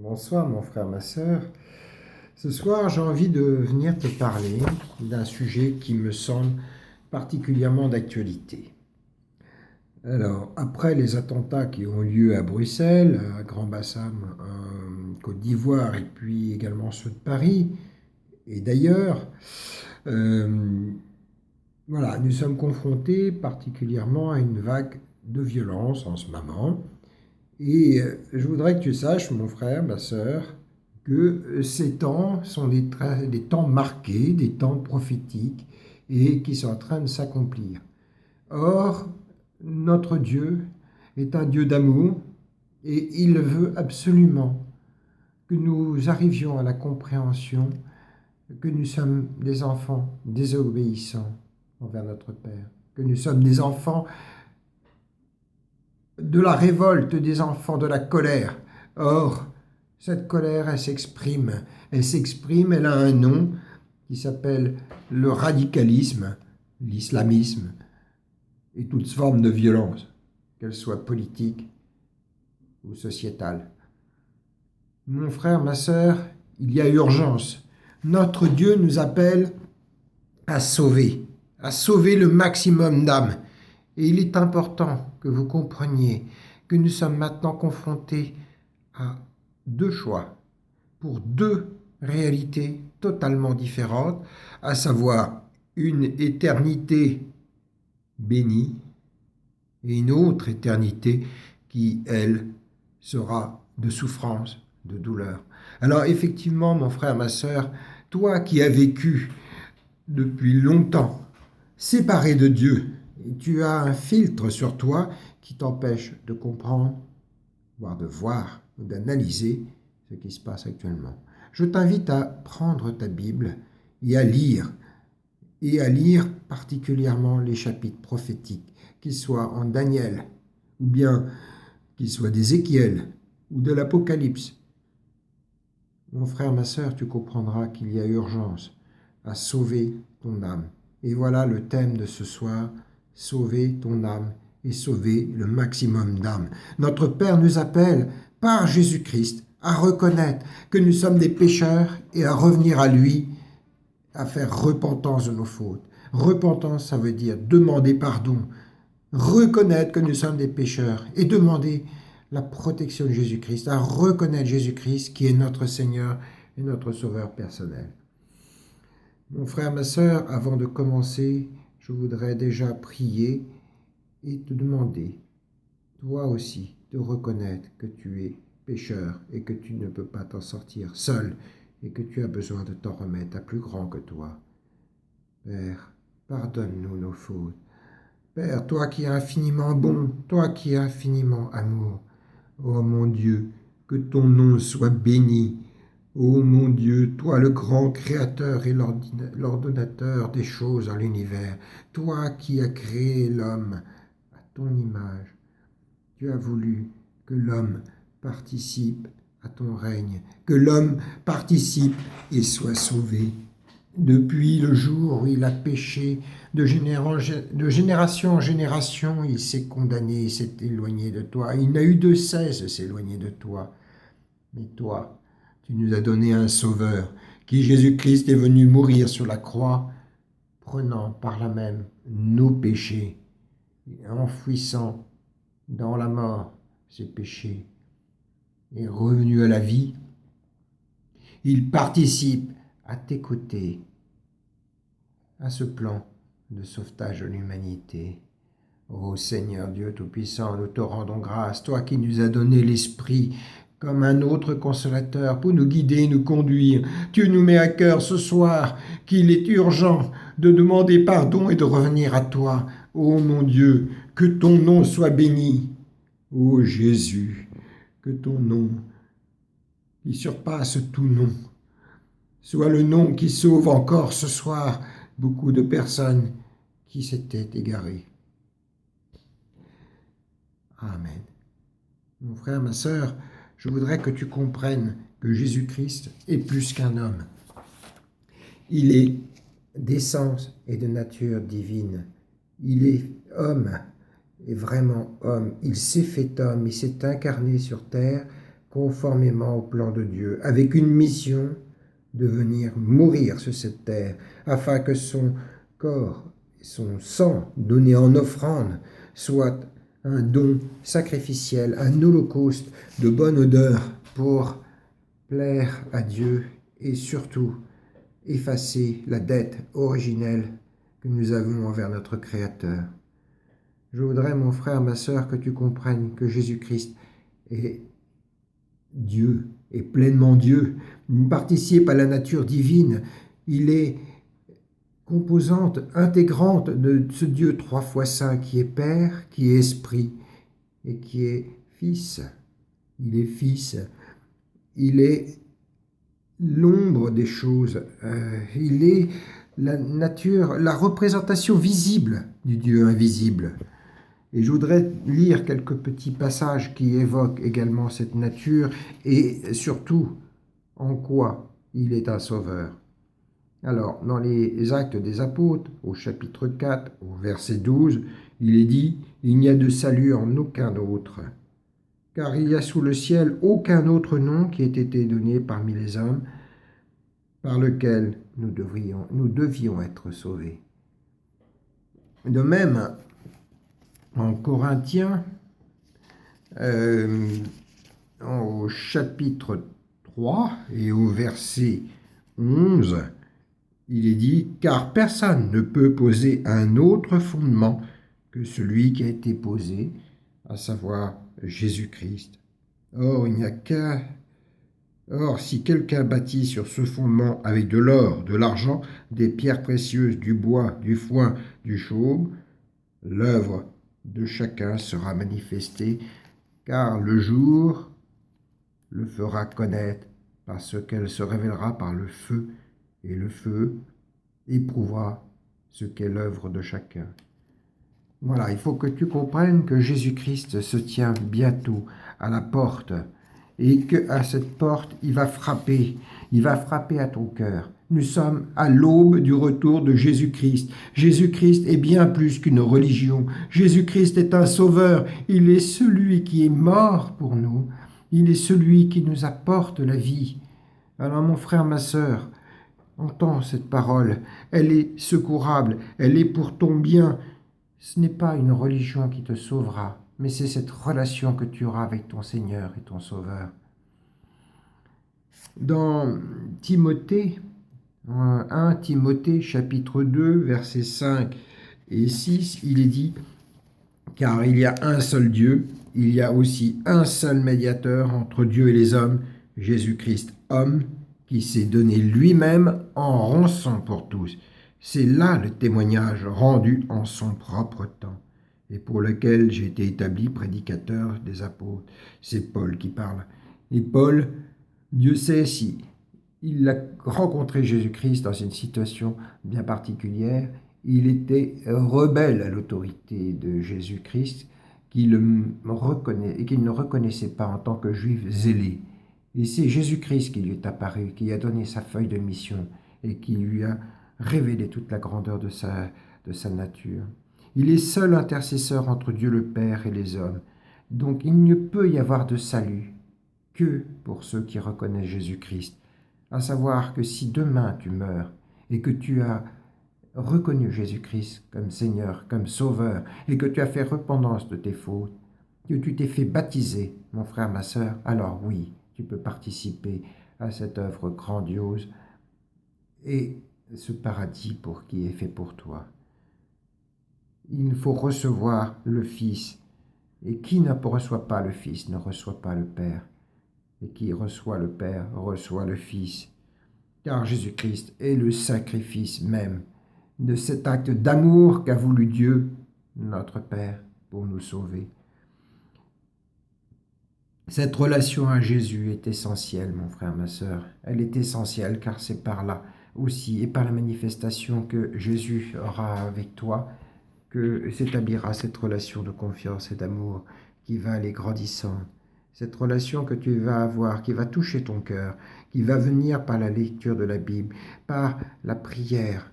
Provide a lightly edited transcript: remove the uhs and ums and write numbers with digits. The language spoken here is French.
Bonsoir mon frère, ma sœur. Ce soir, j'ai envie de venir te parler d'un sujet qui me semble particulièrement d'actualité. Alors, après les attentats qui ont lieu à Bruxelles, à Grand-Bassam, en Côte d'Ivoire, et puis également ceux de Paris, et d'ailleurs, euh, voilà, nous sommes confrontés particulièrement à une vague de violence en ce moment. Et je voudrais que tu saches, mon frère, ma sœur, que ces temps sont des temps marqués, des temps prophétiques et qui sont en train de s'accomplir. Or, notre Dieu est un Dieu d'amour et il veut absolument que nous arrivions à la compréhension que nous sommes des enfants désobéissants envers notre Père, que nous sommes des enfants de la révolte, des enfants de la colère. Or, cette colère, elle s'exprime, elle a un nom qui s'appelle le radicalisme, l'islamisme et toute forme de violence, qu'elle soit politique ou sociétale. Mon frère, ma sœur, il y a urgence. Notre Dieu nous appelle à sauver le maximum d'âmes. Et il est important que vous compreniez que nous sommes maintenant confrontés à deux choix pour deux réalités totalement différentes, à savoir une éternité bénie et une autre éternité qui, elle, sera de souffrance, de douleur. Alors effectivement, mon frère, ma sœur, toi qui as vécu depuis longtemps séparé de Dieu, tu as un filtre sur toi qui t'empêche de comprendre, voire de voir ou d'analyser ce qui se passe actuellement. Je t'invite à prendre ta Bible et à lire particulièrement les chapitres prophétiques, qu'ils soient en Daniel, ou bien qu'ils soient d'Ézéchiel ou de l'Apocalypse. Mon frère, ma sœur, tu comprendras qu'il y a urgence à sauver ton âme. Et voilà le thème de ce soir, sauver ton âme et sauver le maximum d'âmes. Notre Père nous appelle par Jésus-Christ à reconnaître que nous sommes des pécheurs et à revenir à lui, à faire repentance de nos fautes. Repentance, ça veut dire demander pardon, reconnaître que nous sommes des pécheurs et demander la protection de Jésus-Christ, à reconnaître Jésus-Christ qui est notre Seigneur et notre Sauveur personnel. Mon frère, ma sœur, avant de commencer, je voudrais déjà prier et te demander, toi aussi, de reconnaître que tu es pécheur et que tu ne peux pas t'en sortir seul et que tu as besoin de t'en remettre à plus grand que toi. Père, pardonne-nous nos fautes. Père, toi qui es infiniment bon, toi qui es infiniment amour, ô mon Dieu, que ton nom soit béni. Ô mon Dieu, toi le grand créateur et l'ordonnateur des choses dans l'univers, toi qui as créé l'homme à ton image, tu as voulu que l'homme participe à ton règne, que l'homme participe et soit sauvé. Depuis le jour où il a péché, de génération en génération, il s'est condamné, il s'est éloigné de toi. Il n'a eu de cesse de s'éloigner de toi. Mais toi, tu nous as donné un sauveur, qui Jésus-Christ est venu mourir sur la croix, prenant par là même nos péchés, et enfouissant dans la mort ses péchés, et revenu à la vie. Il participe à tes côtés à ce plan de sauvetage de l'humanité. Ô Seigneur Dieu Tout-Puissant, nous te rendons grâce, toi qui nous as donné l'Esprit comme un autre consolateur pour nous guider, nous conduire. Tu nous mets à cœur ce soir qu'il est urgent de demander pardon et de revenir à toi. Ô mon Dieu, que ton nom soit béni. Ô Jésus, que ton nom, qui surpasse tout nom, soit le nom qui sauve encore ce soir beaucoup de personnes qui s'étaient égarées. Amen. Mon frère, ma sœur, je voudrais que tu comprennes que Jésus-Christ est plus qu'un homme. Il est d'essence et de nature divine. Il est homme, et vraiment homme. Il s'est fait homme, il s'est incarné sur terre conformément au plan de Dieu, avec une mission de venir mourir sur cette terre, afin que son corps et son sang donné en offrande soient un don sacrificiel, un holocauste de bonne odeur pour plaire à Dieu et surtout effacer la dette originelle que nous avons envers notre Créateur. Je voudrais, mon frère, ma sœur, que tu comprennes que Jésus-Christ est Dieu, est pleinement Dieu. Il participe à la nature divine. Il est composante intégrante de ce Dieu 3 fois saint qui est Père, qui est Esprit et qui est Fils. Il est Fils. Il est l'ombre des choses. Il est la nature, la représentation visible du Dieu invisible. Et je voudrais lire quelques petits passages qui évoquent également cette nature et surtout en quoi il est un sauveur. Alors, dans les Actes des Apôtres, au chapitre 4, au verset 12, il est dit « Il n'y a de salut en aucun autre, car il n'y a sous le ciel aucun autre nom qui ait été donné parmi les hommes, par lequel nous devions être sauvés. » De même, en Corinthiens, au chapitre 3 et au verset 11, il est dit « Car personne ne peut poser un autre fondement que celui qui a été posé, à savoir Jésus-Christ. Or, si quelqu'un bâtit sur ce fondement avec de l'or, de l'argent, des pierres précieuses, du bois, du foin, du chaume, l'œuvre de chacun sera manifestée, car le jour le fera connaître, parce qu'elle se révélera par le feu, et le feu éprouvera ce qu'est l'œuvre de chacun. » Voilà, il faut que tu comprennes que Jésus-Christ se tient bientôt à la porte et qu'à cette porte, il va frapper à ton cœur. Nous sommes à l'aube du retour de Jésus-Christ. Jésus-Christ est bien plus qu'une religion. Jésus-Christ est un sauveur. Il est celui qui est mort pour nous. Il est celui qui nous apporte la vie. Alors mon frère, ma sœur, entends cette parole. Elle est secourable. Elle est pour ton bien. Ce n'est pas une religion qui te sauvera, mais c'est cette relation que tu auras avec ton Seigneur et ton Sauveur. Dans Timothée, 1 Timothée chapitre 2, versets 5 et 6, il est dit « Car il y a un seul Dieu, il y a aussi un seul médiateur entre Dieu et les hommes, Jésus-Christ, homme, qui s'est donné lui-même en rançon pour tous. » C'est là le témoignage rendu en son propre temps et pour lequel j'ai été établi prédicateur des apôtres. C'est Paul qui parle. Et Paul, Dieu sait si il a rencontré Jésus-Christ dans une situation bien particulière. Il était rebelle à l'autorité de Jésus-Christ qu'il ne reconnaissait pas en tant que juif zélé. Et c'est Jésus-Christ qui lui est apparu, qui a donné sa feuille de mission et qui lui a révéler toute la grandeur de sa nature. Il est seul intercesseur entre Dieu le Père et les hommes. Donc il ne peut y avoir de salut que pour ceux qui reconnaissent Jésus-Christ. À savoir que si demain tu meurs et que tu as reconnu Jésus-Christ comme Seigneur, comme Sauveur, et que tu as fait repentance de tes fautes, que tu t'es fait baptiser, mon frère, ma sœur, alors oui, tu peux participer à cette œuvre grandiose et ce paradis qui est fait pour toi. Il faut recevoir le Fils, et qui ne reçoit pas le Fils ne reçoit pas le Père, et qui reçoit le Père reçoit le Fils, car Jésus-Christ est le sacrifice même de cet acte d'amour qu'a voulu Dieu, notre Père, pour nous sauver. Cette relation à Jésus est essentielle, mon frère, ma sœur. Elle est essentielle car c'est par là aussi et par la manifestation que Jésus aura avec toi que s'établira cette relation de confiance et d'amour qui va aller grandissant. Cette relation que tu vas avoir, qui va toucher ton cœur, qui va venir par la lecture de la Bible, par la prière,